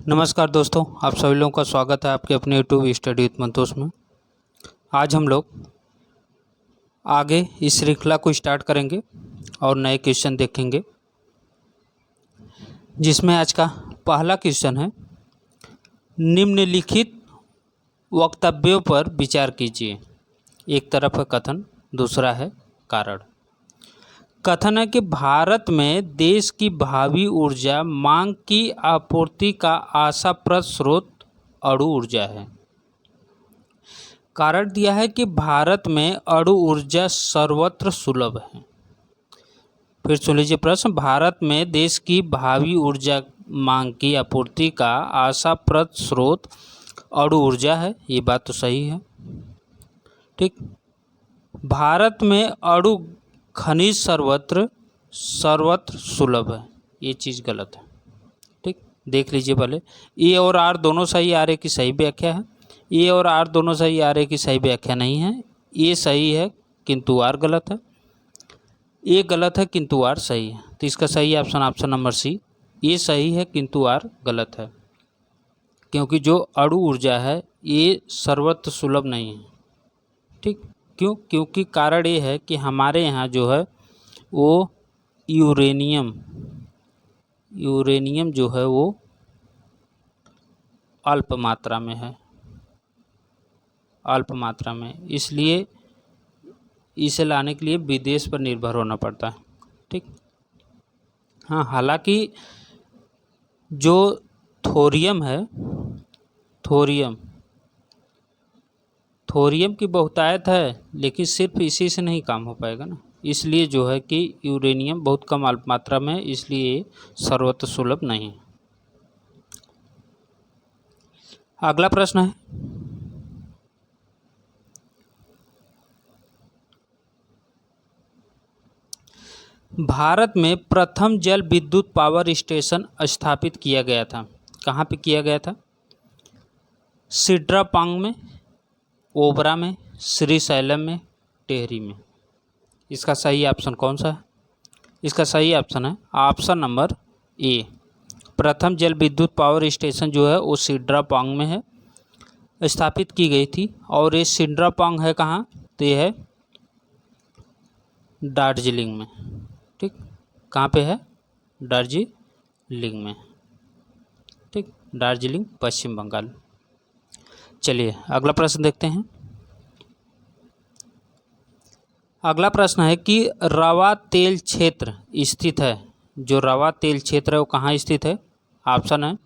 नमस्कार दोस्तों, आप सभी लोगों का स्वागत है आपके अपने यूट्यूब स्टडी विथ मंतोष में। आज हम लोग आगे इस श्रृंखला को स्टार्ट करेंगे और नए क्वेश्चन देखेंगे, जिसमें आज का पहला क्वेश्चन है, निम्नलिखित वक्तव्यों पर विचार कीजिए। एक तरफ है कथन, दूसरा है कारण। कथन है कि भारत में देश की भावी ऊर्जा मांग की आपूर्ति का आशाप्रद स्रोत अणु ऊर्जा है। कारण दिया है कि भारत में अणु ऊर्जा सर्वत्र सुलभ है। फिर सुन लीजिए प्रश्न, भारत में देश की भावी ऊर्जा मांग की आपूर्ति का आशाप्रद स्रोत अणु ऊर्जा है। ये बात तो सही है, ठीक। भारत में अणु खनिज सर्वत्र सुलभ है, ये चीज़ गलत है, ठीक। देख लीजिए पहले, ए और आर दोनों सही आ रहे की सही व्याख्या है। ए और आर दोनों सही आ रहे की सही व्याख्या नहीं है। ए सही है किंतु आर गलत है, ए गलत है किंतु आर सही है। तो इसका सही ऑप्शन नंबर सी, ए सही है किंतु आर गलत है, क्योंकि जो अणु ऊर्जा है ये सर्वत्र सुलभ नहीं है, ठीक। क्यों? क्योंकि कारण ये है कि हमारे यहाँ जो है वो यूरेनियम जो है वो अल्प मात्रा में है, इसलिए इसे लाने के लिए विदेश पर निर्भर होना पड़ता है, ठीक। हाँ, हालांकि जो थोरियम है, थोरियम की बहुतायत है, लेकिन सिर्फ इसी से नहीं काम हो पाएगा ना, इसलिए जो है कि यूरेनियम बहुत कम अल्प मात्रा में है, इसलिए सर्वत्र सुलभ नहीं है। अगला प्रश्न है, भारत में प्रथम जल विद्युत पावर स्टेशन स्थापित किया गया था। कहाँ पे किया गया था? सिड्रापांग में, ओबरा में, श्रीशैलम में, टेहरी में। इसका सही ऑप्शन कौन सा है? इसका सही ऑप्शन है ऑप्शन नंबर ए। प्रथम जल विद्युत पावर स्टेशन जो है वो सिड्रापांग में है, स्थापित की गई थी। और ये सिड्रापांग है कहाँ? तो ये है दार्जिलिंग में, ठीक। कहाँ पे है? दार्जिलिंग में, ठीक। दार्जिलिंग, पश्चिम बंगाल। चलिए अगला प्रश्न देखते हैं। अगला प्रश्न है कि रवा तेल क्षेत्र स्थित है। जो रवा तेल क्षेत्र है वो कहाँ स्थित है? ऑप्शन है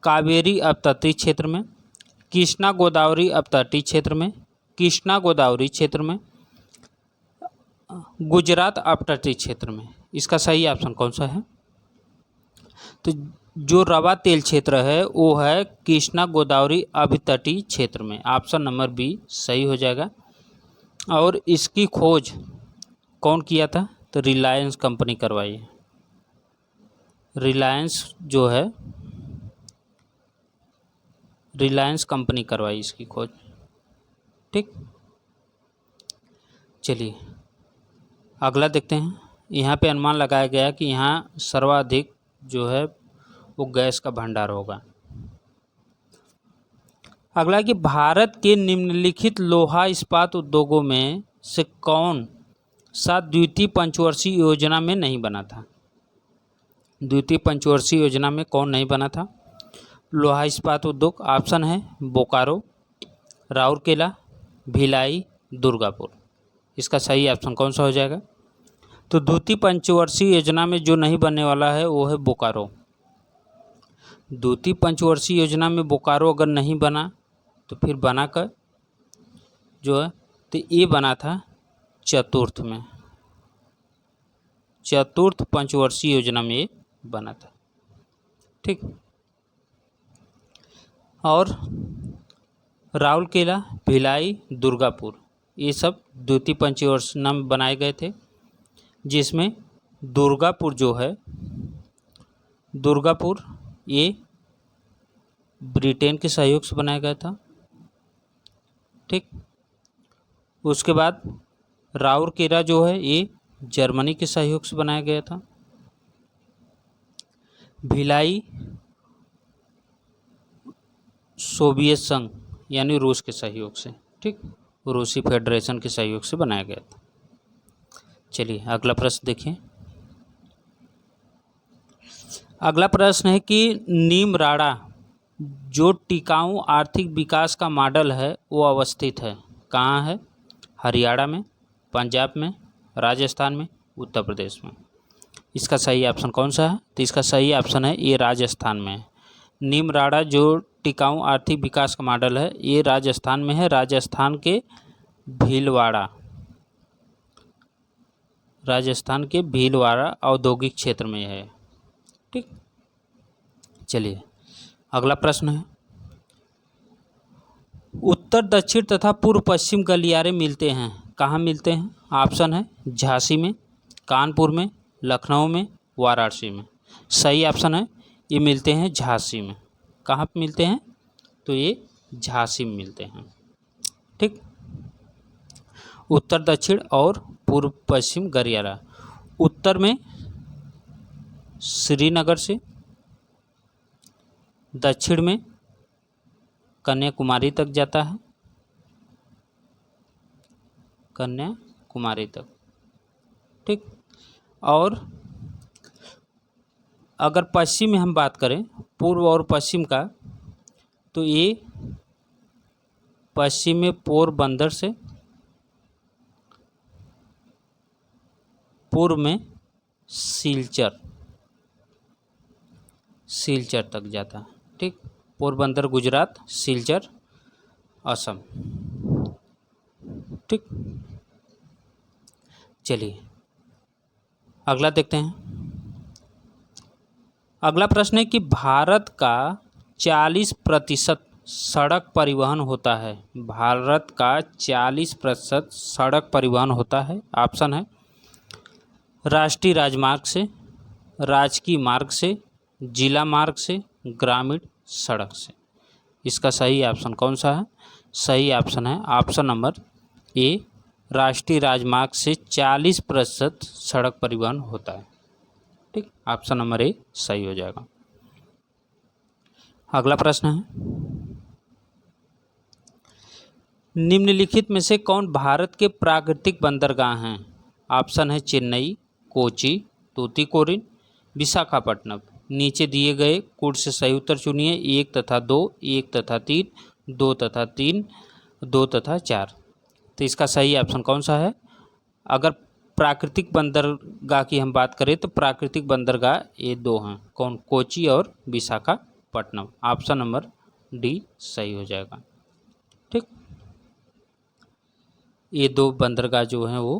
कावेरी अपतटीय क्षेत्र में, कृष्णा गोदावरी अपतटीय क्षेत्र में, कृष्णा गोदावरी क्षेत्र में, गुजरात अपतटीय क्षेत्र में। इसका सही ऑप्शन कौन सा है? तो जो रवा तेल क्षेत्र है वो है कृष्णा गोदावरी अपतटीय क्षेत्र में। ऑप्शन नंबर बी सही हो जाएगा। और इसकी खोज कौन किया था? तो रिलायंस कंपनी करवाई है। रिलायंस कंपनी करवाई इसकी खोज, ठीक। चलिए अगला देखते हैं। यहाँ पे अनुमान लगाया गया कि यहाँ सर्वाधिक जो है वो गैस का भंडार होगा। अगला कि भारत के निम्नलिखित लोहा इस्पात उद्योगों में से कौन सा द्वितीय पंचवर्षीय योजना में नहीं बना था? द्वितीय पंचवर्षीय योजना में कौन नहीं बना था? लोहा इस्पात उद्योग। ऑप्शन है बोकारो, राउरकेला, भिलाई, दुर्गापुर। इसका सही ऑप्शन कौन सा हो जाएगा? तो द्वितीय पंचवर्षीय योजना में जो नहीं बनने वाला है वो है बोकारो। द्वितीय पंचवर्षीय योजना में बोकारो अगर नहीं बना तो फिर बना कर जो है तो ये बना था चतुर्थ में, चतुर्थ पंचवर्षीय योजना में ये बना था, ठीक। और राउरकेला, भिलाई, दुर्गापुर ये सब द्वितीय पंचवर्षीय योजना में बनाए गए थे, जिसमें दुर्गापुर जो है, दुर्गापुर ये ब्रिटेन के सहयोग से बनाया गया था, ठीक। उसके बाद राउरकेला जो है ये जर्मनी के सहयोग से बनाया गया था। भिलाई सोवियत संघ यानी रूस के सहयोग से, ठीक, रूसी फेडरेशन के सहयोग से बनाया गया था। चलिए अगला प्रश्न देखिए। अगला प्रश्न है कि नीमराड़ा जो टिकाऊ आर्थिक विकास का मॉडल है वो अवस्थित है कहाँ है? हरियाणा में, पंजाब में, राजस्थान में, उत्तर प्रदेश में। इसका सही ऑप्शन कौन सा है? तो इसका सही ऑप्शन है ये राजस्थान में है। नीमराड़ा जो टिकाऊ आर्थिक विकास का मॉडल है ये राजस्थान में है। राजस्थान के भीलवाड़ा, राजस्थान के भीलवाड़ा औद्योगिक क्षेत्र में है, ठीक। चलिए अगला प्रश्न है, उत्तर दक्षिण तथा पूर्व पश्चिम गलियारे मिलते हैं कहाँ मिलते हैं? ऑप्शन है झांसी में, कानपुर में, लखनऊ में, वाराणसी में। सही ऑप्शन है ये मिलते हैं झांसी में। कहाँ पे मिलते हैं? तो ये झांसी में मिलते हैं, ठीक। उत्तर दक्षिण और पूर्व पश्चिम गलियारा, उत्तर में श्रीनगर से, दक्षिण में कन्याकुमारी तक जाता है, कन्याकुमारी तक, ठीक। और अगर पश्चिम में हम बात करें, पूर्व और पश्चिम का, तो ये पश्चिम में पोरबंदर से, पूर्व में सिलचर तक जाता है, ठीक। पोरबंदर गुजरात, सिलचर असम, ठीक। चलिए अगला देखते हैं। अगला प्रश्न है कि भारत का 40% सड़क परिवहन होता है। भारत का 40% सड़क परिवहन होता है। ऑप्शन है राष्ट्रीय राजमार्ग से, राजकीय मार्ग से, जिला मार्ग से, ग्रामीण सड़क से। इसका सही ऑप्शन कौन सा है? सही ऑप्शन है ऑप्शन नंबर ए, राष्ट्रीय राजमार्ग से 40% सड़क परिवहन होता है, ठीक। ऑप्शन नंबर ए सही हो जाएगा। अगला प्रश्न है, निम्नलिखित में से कौन भारत के प्राकृतिक बंदरगाह हैं? ऑप्शन है चेन्नई, कोची, तूतीकोरिन, विशाखापट्टनम। नीचे दिए गए कोड से सही उत्तर चुनिए, 1 तथा 2, 1 तथा 3, 2 तथा 3, 2 तथा 4। तो इसका सही ऑप्शन कौन सा है? अगर प्राकृतिक बंदरगाह की हम बात करें तो प्राकृतिक बंदरगाह ये 2 हैं, कौन? कोची और विशाखापट्टनम। ऑप्शन नंबर डी सही हो जाएगा, ठीक। ये 2 बंदरगाह जो हैं वो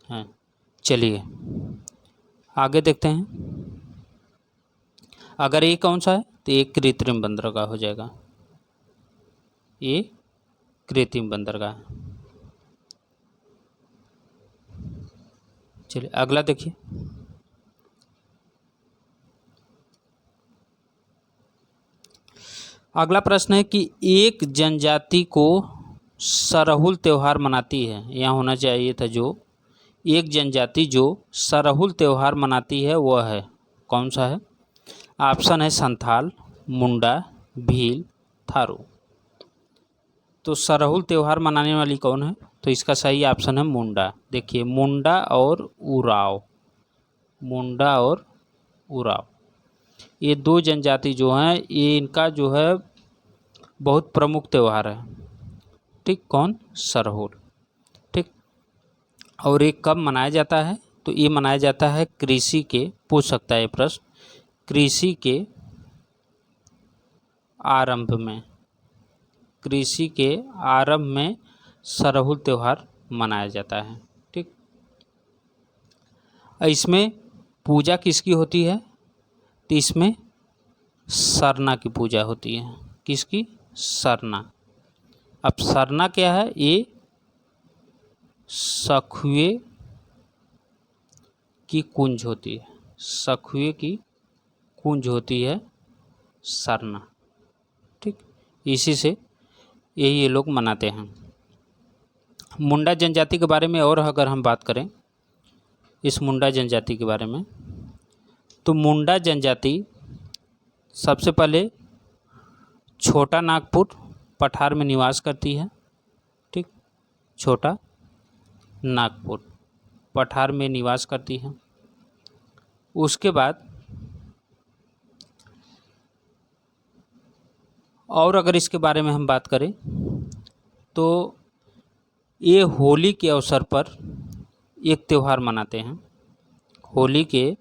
हैं। चलिए आगे देखते हैं। अगर ये कौन सा है तो ये कृत्रिम बंदरगाह हो जाएगा, ये कृत्रिम बंदरगाह। चलिए अगला देखिए। अगला प्रश्न है कि एक जनजाति को सरहुल त्यौहार मनाती है, यहाँ होना चाहिए था जो एक जनजाति जो सरहुल त्यौहार मनाती है वह है कौन सा है? ऑप्शन है संथाल, मुंडा, भील, थारू। तो सरहुल त्यौहार मनाने वाली कौन है? तो इसका सही ऑप्शन है मुंडा। देखिए मुंडा और उराव, मुंडा और उराव ये 2 जनजाति जो हैं ये इनका जो है बहुत प्रमुख त्यौहार है, ठीक। कौन? सरहुल, ठीक। और ये कब मनाया जाता है? तो ये मनाया जाता है कृषि के, पूछ सकता है ये प्रश्न, कृषि के आरंभ में, कृषि के आरंभ में सरहुल त्यौहार मनाया जाता है, ठीक। इसमें पूजा किसकी होती है? तो इसमें सरना की पूजा होती है। किसकी? सरना। अब सरना क्या है? ये सखुए की कुंज होती है, सखुए की कुंज होती है सरना, ठीक। इसी से ये लोग मनाते हैं। मुंडा जनजाति के बारे में और अगर हम बात करें इस मुंडा जनजाति के बारे में, तो मुंडा जनजाति सबसे पहले छोटा नागपुर पठार में निवास करती है। ठीक, छोटा नागपुर पठार में निवास करती है। उसके बाद और अगर इसके बारे में हम बात करें तो ये होली के अवसर पर एक त्यौहार मनाते हैं। होली के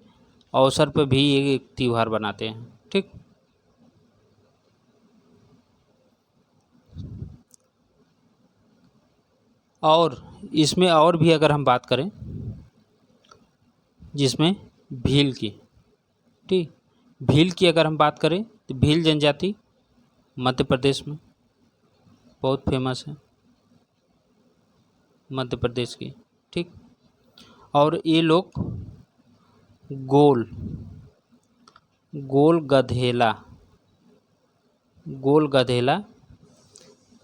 अवसर पर भी ये एक त्यौहार बनाते हैं। ठीक, और इसमें और भी अगर हम बात करें जिसमें भील की, ठीक, भील की अगर हम बात करें तो भील जनजाति मध्य प्रदेश में बहुत फेमस है, मध्य प्रदेश की। ठीक, और ये लोग गोल गधेला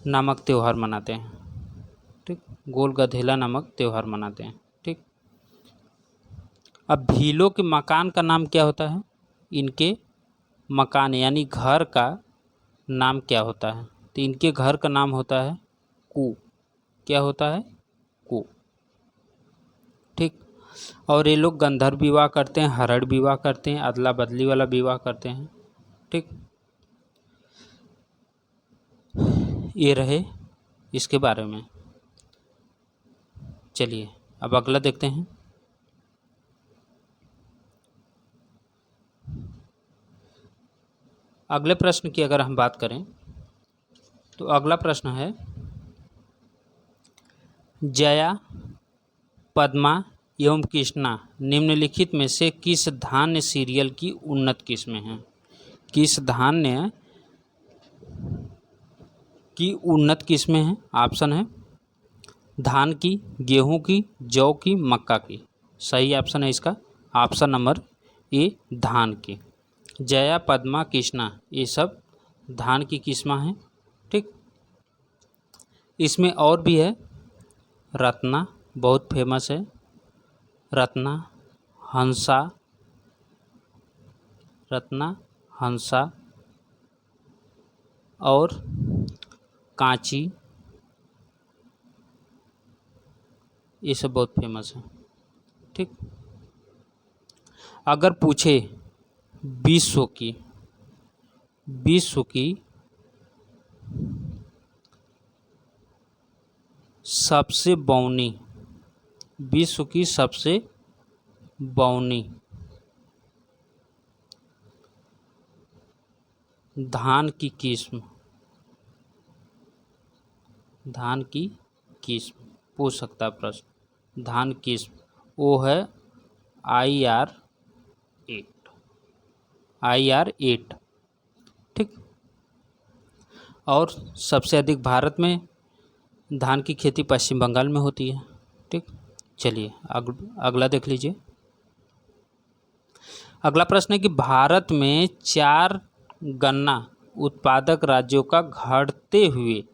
नामक त्यौहार मनाते हैं। ठीक, गोल गधेला नामक त्यौहार मनाते हैं। ठीक, अब भीलों के मकान का नाम क्या होता है? इनके मकान यानी घर का नाम क्या होता है? तो इनके घर का नाम होता है कू। क्या होता है? कू। ठीक, और ये लोग गंधर्व विवाह करते हैं, हरण विवाह करते हैं, अदला बदली वाला विवाह करते हैं। ठीक, ये रहे इसके बारे में। चलिए अब अगला देखते हैं। अगले प्रश्न की अगर हम बात करें तो अगला प्रश्न है, जया, पद्मा एवं कृष्णा निम्नलिखित में से किस धान्य सीरियल की उन्नत किस्में हैं? किस धान्य की उन्नत किस्में हैं? ऑप्शन है धान की, गेहूं की, जौ की, मक्का की। सही ऑप्शन है इसका ऑप्शन नंबर ए, धान की। जया, पद्मा, कृष्णा ये सब धान की किस्में हैं। ठीक, इसमें और भी है, रत्ना बहुत फेमस है, रत्ना, हंसा और कांची, ये सब बहुत फेमस है। ठीक, अगर पूछे विश्व की सबसे बौनी, विश्व की सबसे बौनी धान की किस्म पूछ सकता है प्रश्न। धान किस्म वो है IR8। ठीक, और सबसे अधिक भारत में धान की खेती पश्चिम बंगाल में होती है। ठीक, चलिए अगला देख लीजिए। अगला प्रश्न है कि भारत में 4 गन्ना उत्पादक राज्यों का घटते हुए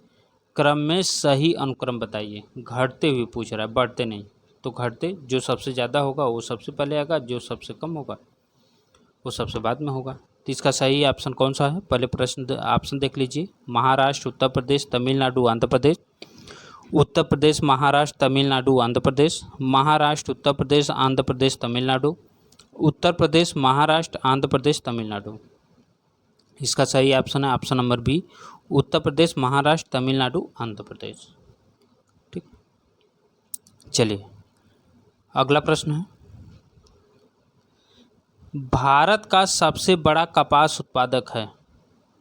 क्रम में सही अनुक्रम बताइए। घटते हुए पूछ रहा है, बढ़ते नहीं। तो घटते, जो सबसे ज़्यादा होगा वो सबसे पहले आएगा, जो सबसे कम होगा वो सबसे बाद में होगा। तो इसका सही ऑप्शन कौन सा है? पहले प्रश्न ऑप्शन देख लीजिए। महाराष्ट्र, उत्तर प्रदेश, तमिलनाडु, आंध्र प्रदेश। उत्तर प्रदेश, महाराष्ट्र, तमिलनाडु, आंध्र प्रदेश। महाराष्ट्र, उत्तर प्रदेश, आंध्र प्रदेश, तमिलनाडु। उत्तर प्रदेश, महाराष्ट्र, आंध्र प्रदेश, तमिलनाडु। इसका सही ऑप्शन है option number B, Uttar Pradesh, Maharashtra, Tamil Nadu, Andhra Pradesh. ठीक, चलिए अगला प्रश्न है, भारत का सबसे बड़ा कपास उत्पादक है।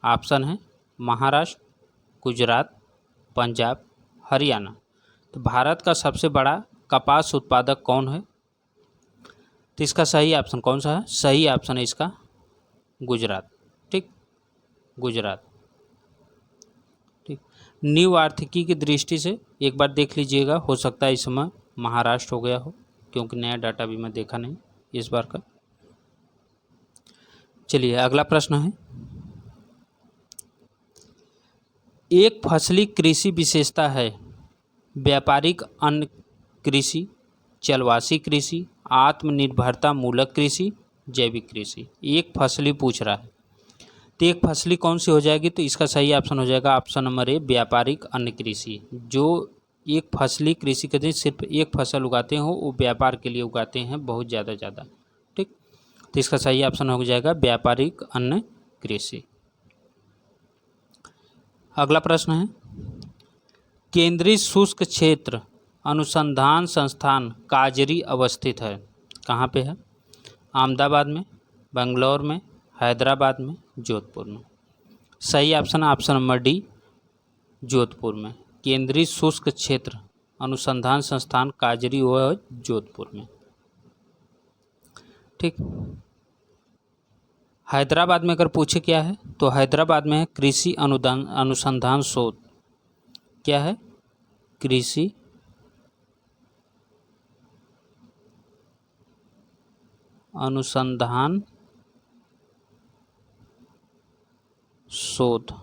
ऑप्शन है महाराष्ट्र, गुजरात, पंजाब, हरियाणा। तो भारत का सबसे बड़ा कपास उत्पादक कौन है? तो इसका सही ऑप्शन कौन सा है? सही ऑप्शन है इसका गुजरात। ठीक, गुजरात। ठीक, न्यू आर्थिकी की दृष्टि से एक बार देख लीजिएगा, हो सकता है इस समय महाराष्ट्र हो गया हो, क्योंकि नया डाटा भी मैं देखा नहीं इस बार का। चलिए अगला प्रश्न है, एक फसली कृषि विशेषता है व्यापारिक अन्न कृषि, चलवासी कृषि, आत्मनिर्भरता मूलक कृषि, जैविक कृषि। एक फसली पूछ रहा है, तो एक फसली कौन सी हो जाएगी? तो इसका सही ऑप्शन हो जाएगा ऑप्शन नंबर ए, व्यापारिक अन्य कृषि। जो एक फसली कृषि कहते हैं, सिर्फ एक फसल उगाते हैं, वो व्यापार के लिए उगाते हैं बहुत ज़्यादा। ठीक, तो इसका सही ऑप्शन हो जाएगा व्यापारिक अन्य कृषि। अगला प्रश्न है, केंद्रीय शुष्क क्षेत्र अनुसंधान संस्थान काजरी अवस्थित है, कहाँ पे है? अहमदाबाद में, बेंगलोर में, हैदराबाद में, जोधपुर में। सही option option number D, Jodhpur में। केंद्रीय शुष्क क्षेत्र अनुसंधान संस्थान काजरी वो है जोधपुर में। ठीक, हैदराबाद में अगर पूछे क्या है, तो हैदराबाद में है कृषि अनुसंधान शोध। क्या है? कृषि अनुसंधान शोध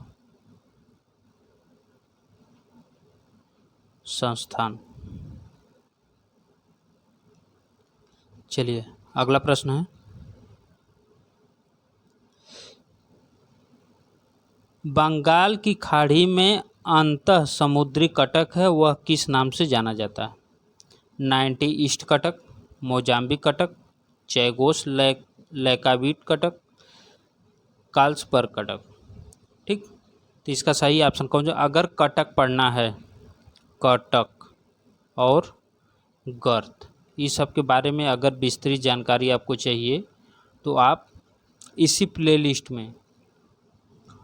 संस्थान। चलिए अगला प्रश्न है, बंगाल की खाड़ी में अंतः समुद्री कटक है, वह किस नाम से जाना जाता है? 90 east Cuttack, Mozambique Cuttack, चैगोस लैकावीट Cuttack, Carlsberg Cuttack. ठीक, तो इसका सही ऑप्शन कौन सा? अगर कटक पढ़ना है, कटक और गर्त, इस सब के बारे में अगर विस्तृत जानकारी आपको चाहिए तो आप इसी प्लेलिस्ट में,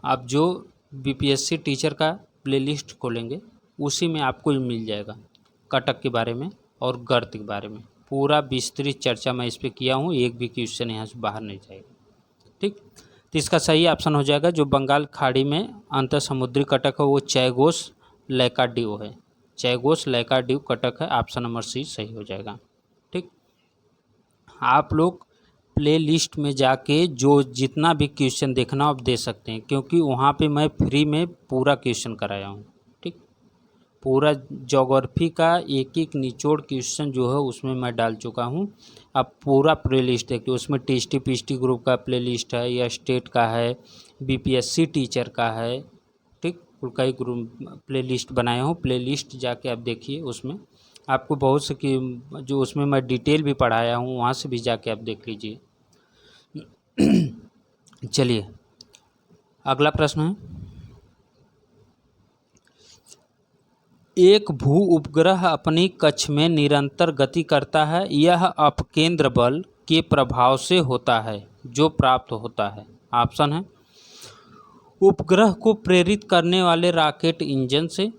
आप जो बीपीएससी टीचर का प्लेलिस्ट खोलेंगे उसी में आपको मिल जाएगा कटक के बारे में और गर्त के बारे में पूरा विस्तृत चर्चा मैं इस पर किया हूँ। एक भी क्वेश्चन यहाँ से बाहर नहीं जाएगा। ठीक, तो इसका सही ऑप्शन हो जाएगा जो बंगाल खाड़ी में अंतर समुद्री कटक है वो चैगोस लैकाड्यू है। चैगोस लैकाड्यू कटक है, ऑप्शन नंबर सी सही हो जाएगा। ठीक, आप लोग प्ले लिस्ट में जाके जो जितना भी क्वेश्चन देखना आप दे सकते हैं, क्योंकि वहाँ पे मैं फ्री में पूरा क्वेश्चन कराया हूँ। ठीक, पूरा ज्योग्राफी का एक एक निचोड़ क्वेश्चन जो है उसमें मैं डाल चुका हूँ। आप पूरा प्ले लिस्ट देखिए, उसमें टीएसटी पीएसटी ग्रुप का प्ले लिस्ट है या स्टेट का है, बीपीएससी टीचर का है। ठीक, उनका ही ग्रुप प्ले लिस्ट बनाया हूँ, प्ले लिस्ट जाके आप देखिए, उसमें आपको बहुत से कि जो उसमें मैं डिटेल भी पढ़ाया हूँ, वहाँ से भी जाके आप देख लीजिए। चलिए अगला प्रश्न है, एक भू उपग्रह अपनी कक्ष में निरंतर गति करता है, यह अपकेंद्र बल के प्रभाव से होता है जो प्राप्त होता है। ऑप्शन है, उपग्रह को प्रेरित करने वाले रॉकेट इंजन से,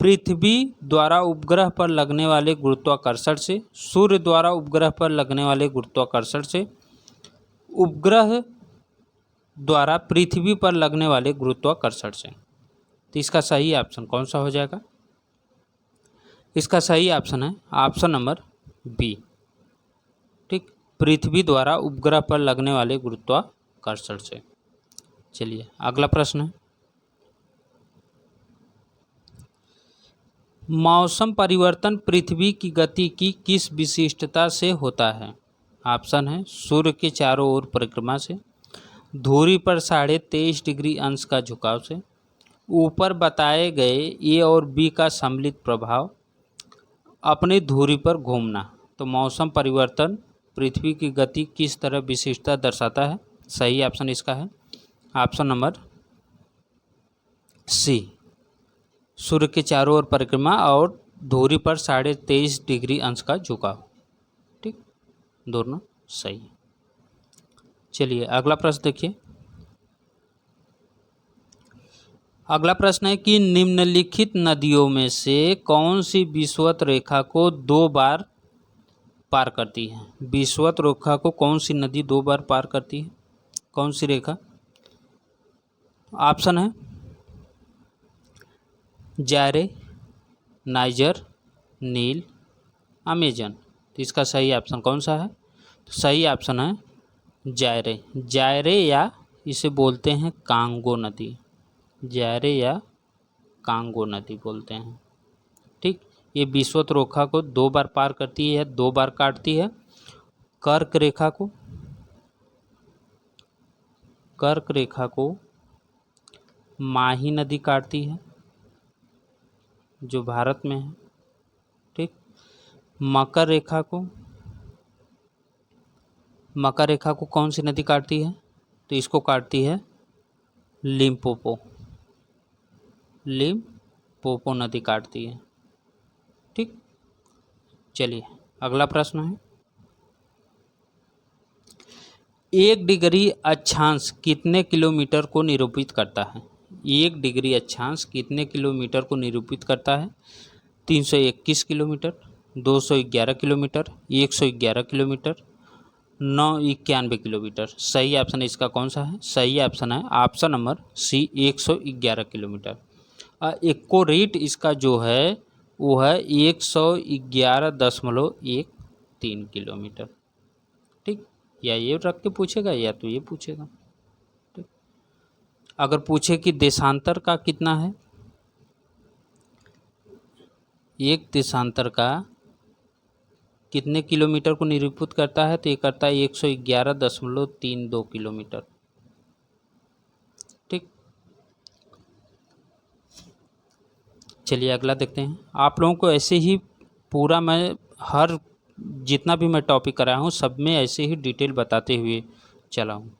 पृथ्वी द्वारा उपग्रह पर लगने वाले गुरुत्वाकर्षण से, सूर्य द्वारा उपग्रह पर लगने वाले गुरुत्वाकर्षण से, उपग्रह द्वारा पृथ्वी पर लगने वाले गुरुत्वाकर्षण से। तो इसका सही ऑप्शन कौन सा हो जाएगा? इसका सही ऑप्शन है ऑप्शन नंबर बी। ठीक, पृथ्वी द्वारा उपग्रह पर लगने वाले गुरुत्वाकर्षण से। चलिए अगला प्रश्न है, मौसम परिवर्तन पृथ्वी की गति की किस विशिष्टता से होता है? ऑप्शन है, सूर्य के चारों ओर परिक्रमा से, धुरी पर 23.5 डिग्री अंश का झुकाव से, ऊपर बताए गए ए और बी का सम्मिलित प्रभाव, अपनी धुरी पर घूमना। तो मौसम परिवर्तन पृथ्वी की गति किस तरह विशिष्टता दर्शाता है? सही ऑप्शन इसका है ऑप्शन नंबर सी, सूर्य के चारों ओर परिक्रमा और धुरी पर 23.5 डिग्री अंश का झुकाव। ठीक, दोनों सही। चलिए अगला प्रश्न देखिए, अगला प्रश्न है कि निम्नलिखित नदियों में से कौन सी विषुवत रेखा को 2 बार पार करती है? विषुवत रेखा को कौन सी नदी 2 बार पार करती है? कौन सी रेखा? ऑप्शन है, जायरे, नाइजर, नील, अमेजन। तो इसका सही ऑप्शन कौन सा है? तो सही ऑप्शन है जायरे। जायरे या इसे बोलते हैं कांगो नदी, जायरे या कांगो नदी बोलते हैं। ठीक, ये विषुवत रेखा को 2 बार पार करती है, 2 बार काटती है। कर्क रेखा को, कर्क रेखा को माही नदी काटती है, जो भारत में है। ठीक। मकर रेखा को कौन सी नदी काटती है? तो इसको काटती है लिम्पोपो नदी काटती है। ठीक। चलिए अगला प्रश्न है, 1 डिग्री अक्षांश कितने किलोमीटर को निरूपित करता है? 1 डिग्री अक्षांश कितने किलोमीटर को निरूपित करता है? 321 किलोमीटर, 211 किलोमीटर, 111 किलोमीटर, 991 किलोमीटर। सही ऑप्शन इसका कौन सा है? सही ऑप्शन है option number C, 111 kilometre. Accurate इसका जो है वो है 111.13 किलोमीटर। ठीक। या ये रख के पूछेगा या तो ये पूछेगा। ठीक। अगर पूछे कि देशांतर का कितना है, एक देशांतर का कितने किलोमीटर को निरूपित करता है, तो ये करता है 111.32 किलोमीटर। ठीक। चलिए अगला देखते हैं। आप लोगों को ऐसे ही पूरा मैं हर जितना भी मैं टॉपिक कराया हूँ सब में ऐसे ही डिटेल बताते हुए चला हूँ,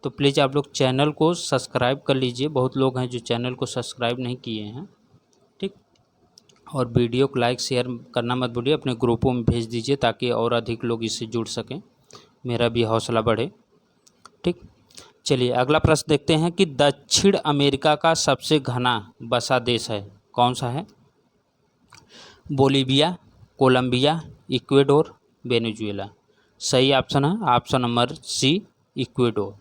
तो प्लीज़ आप लोग चैनल को सब्सक्राइब कर लीजिए। बहुत लोग हैं जो चैनल को सब्सक्राइब नहीं किए हैं। ठीक। और वीडियो को लाइक शेयर करना मत भूलिए, अपने ग्रुपों में भेज दीजिए ताकि और अधिक लोग इससे जुड़ सकें, मेरा भी हौसला बढ़े। ठीक। चलिए अगला प्रश्न देखते हैं कि दक्षिण अमेरिका का सबसे घना बसा देश है, कौन सा है? Bolivia, Colombia, Ecuador, Venezuela. सही ऑप्शन है option number C, Ecuador.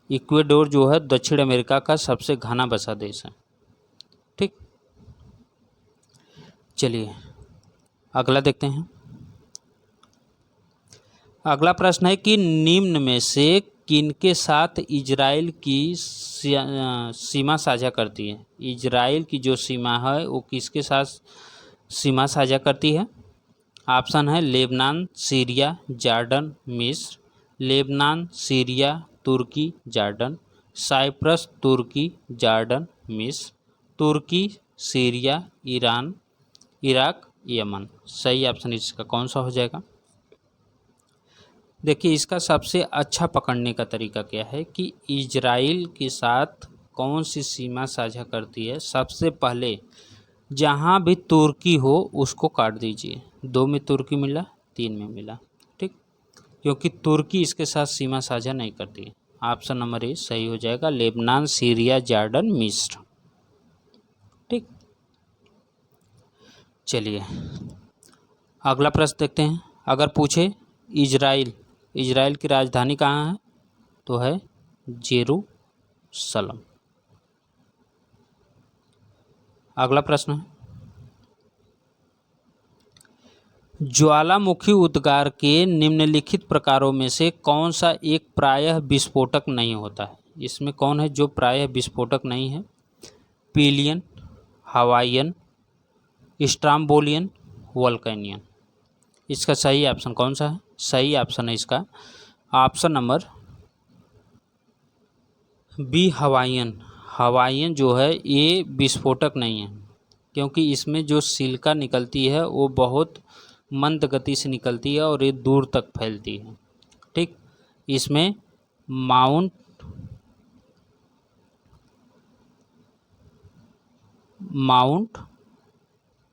Ecuador जो है दक्षिण अमेरिका का सबसे घना बसा देश है। ठीक। चलिए अगला देखते हैं। अगला प्रश्न है कि निम्न में से किनके साथ इजराइल की सीमा साझा करती है? इजराइल की जो सीमा है वो किसके साथ सीमा साझा करती है? ऑप्शन है लेबनान, सीरिया, जॉर्डन, मिस्र। लेबनान, सीरिया, तुर्की, जॉर्डन। साइप्रस, तुर्की, जॉर्डन, मिस्र। तुर्की, सीरिया, ईरान, इराक, यमन। सही ऑप्शन इसका कौन सा हो जाएगा? देखिए इसका सबसे अच्छा पकड़ने का तरीका क्या है कि इजराइल के साथ कौन सी सीमा साझा करती है। सबसे पहले जहाँ भी तुर्की हो उसको काट दीजिए। 2 में तुर्की मिला, 3 में मिला। ठीक। क्योंकि तुर्की इसके साथ सीमा साझा नहीं करती है। ऑप्शन नंबर ए सही हो जाएगा, लेबनान, सीरिया, जॉर्डन, मिस्र। ठीक। चलिए अगला प्रश्न देखते हैं। अगर पूछे इजराइल की राजधानी कहाँ है, तो है जेरूसलम। अगला प्रश्न है, ज्वालामुखी उद्गार के निम्नलिखित प्रकारों में से कौन सा एक प्रायः विस्फोटक नहीं होता है? इसमें कौन है जो प्रायः विस्फोटक नहीं है? Plinian, Hawaiian, Strombolian, Vulcanian. इसका सही ऑप्शन कौन सा है? सही ऑप्शन है इसका option number B, Hawaiian. Hawaiian जो है ये विस्फोटक नहीं है, क्योंकि इसमें जो सिलिका निकलती है वो बहुत मंद गति से निकलती है और ये दूर तक फैलती है। ठीक। इसमें माउंट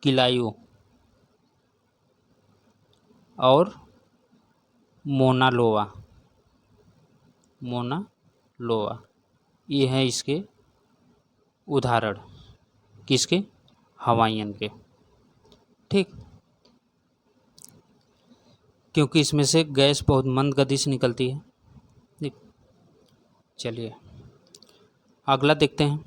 किलायू और मोना लोआ ये हैं इसके उदाहरण, किसके? हवाइयन के। ठीक। क्योंकि इसमें से गैस बहुत मंद गति से निकलती है। ठीक। चलिए अगला देखते हैं।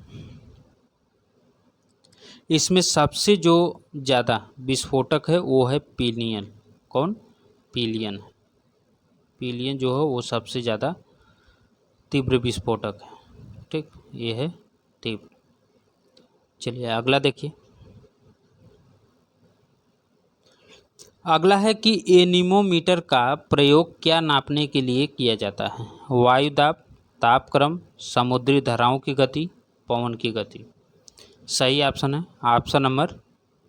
इसमें सबसे जो ज़्यादा विस्फोटक है वो है पिलियन। कौन? पिलियन। पिलियन जो है वो सबसे ज़्यादा तीव्र विस्फोटक है। ठीक। ये है तीव्र। चलिए अगला देखिए। अगला है कि एनीमोमीटर का प्रयोग क्या नापने के लिए किया जाता है? वायु दाब, तापक्रम, समुद्री धाराओं की गति, पवन की गति। सही ऑप्शन है ऑप्शन नंबर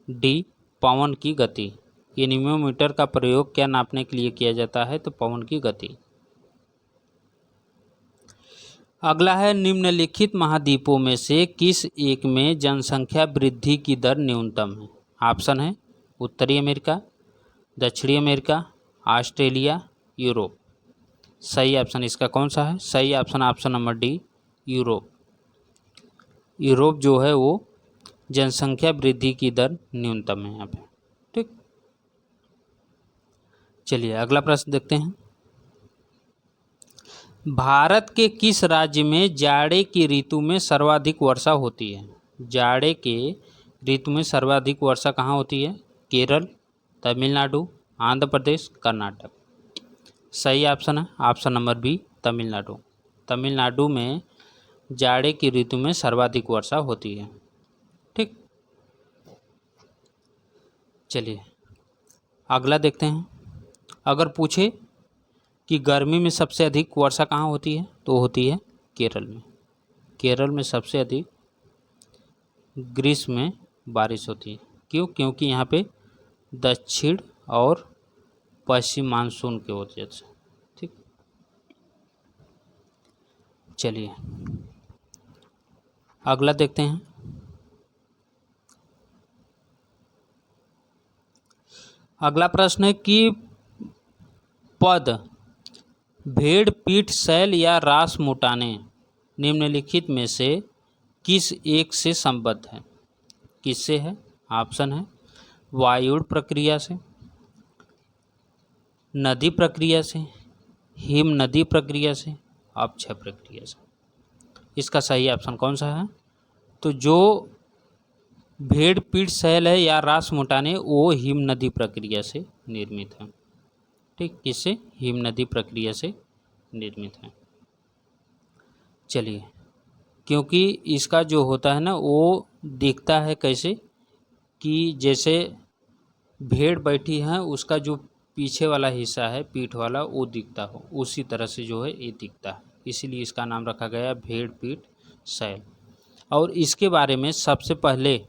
डी, पवन की गति। एनीमोमीटर का प्रयोग क्या नापने के लिए किया जाता है? तो पवन की गति। अगला है, निम्नलिखित महाद्वीपों में से किस एक में जनसंख्या वृद्धि की दर न्यूनतम है? ऑप्शन है उत्तरी अमेरिका, दक्षिणी अमेरिका, ऑस्ट्रेलिया, यूरोप। सही ऑप्शन इसका कौन सा है? सही option option number D, Europe. Europe जो है वो जनसंख्या वृद्धि की दर न्यूनतम है यहाँ पे। ठीक, चलिए अगला प्रश्न देखते हैं। भारत के किस राज्य में जाड़े की ऋतु में सर्वाधिक वर्षा होती है? जाड़े के ऋतु में सर्वाधिक वर्षा कहाँ होती है? केरल, तमिलनाडु, आंध्र प्रदेश, कर्नाटक। सही ऑप्शन है option number B, Tamil Nadu. Tamil Nadu में जाड़े की ऋतु में सर्वाधिक वर्षा होती है। ठीक, चलिए अगला देखते हैं। अगर पूछे कि गर्मी में सबसे अधिक वर्षा कहाँ होती है, तो होती है केरल में। केरल में सबसे अधिक ग्रीष्म में बारिश होती है। क्यों? क्योंकि यहाँ पे दक्षिण और पश्चिम मानसून की वजह से। ठीक, चलिए अगला देखते हैं। अगला प्रश्न है कि पद भेड़ पीठ शैल या रास मुटाने निम्नलिखित में से किस एक से संबद्ध है? किससे है? ऑप्शन है वायुड़ प्रक्रिया से, नदी प्रक्रिया से, हिम नदी प्रक्रिया से, अपक्षय प्रक्रिया से। इसका सही ऑप्शन कौन सा है? तो जो भेड़ पीठ शैल है या रास मुटाने वो हिम नदी प्रक्रिया से निर्मित है। ठीक, किससे? हिम नदी प्रक्रिया से निर्मित है। चलिए, क्योंकि इसका जो होता है ना वो दिखता है कैसे कि जैसे भेड़ बैठी है उसका जो पीछे वाला हिस्सा है पीठ वाला वो दिखता हो, उसी तरह से जो है ये दिखता है, इसीलिए इसका नाम रखा गया भेड़ पीठ शैल। और इसके बारे में सबसे पहले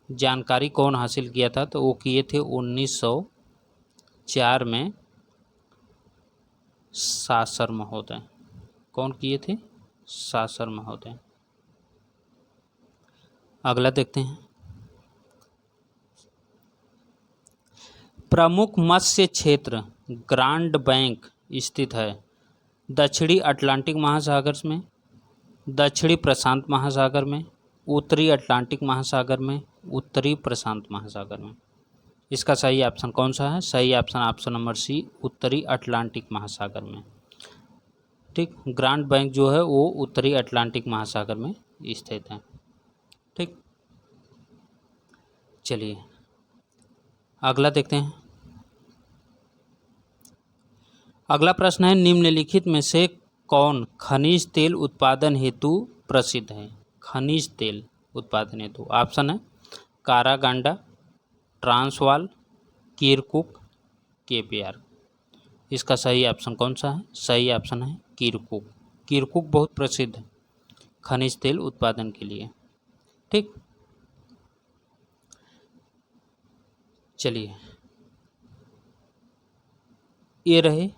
जानकारी कौन हासिल किया था? तो वो किए थे 1904 में सासर महोदय। कौन किए थे? सासर महोदय। अगला देखते हैं। प्रमुख मत्स्य क्षेत्र ग्रांड बैंक स्थित है दक्षिणी अटलांटिक महासागर में, दक्षिणी प्रशांत महासागर में, उत्तरी अटलांटिक महासागर में, उत्तरी प्रशांत महासागर में। इसका सही ऑप्शन कौन सा है? सही ऑप्शन ऑप्शन नंबर सी, उत्तरी अटलांटिक महासागर में। ठीक, ग्रांड बैंक जो है वो उत्तरी अटलांटिक महासागर में स्थित है। ठीक, चलिए अगला देखते हैं। अगला प्रश्न है, निम्नलिखित में से कौन खनिज तेल उत्पादन हेतु प्रसिद्ध है? खनिज तेल उत्पादन हेतु ऑप्शन है कारागांडा, ट्रांसवाल, किरकुक, केपीआर। इसका सही ऑप्शन कौन सा है? सही ऑप्शन है किरकुक। किरकुक बहुत प्रसिद्ध है खनिज तेल उत्पादन के लिए। ठीक, चलिए ये रहे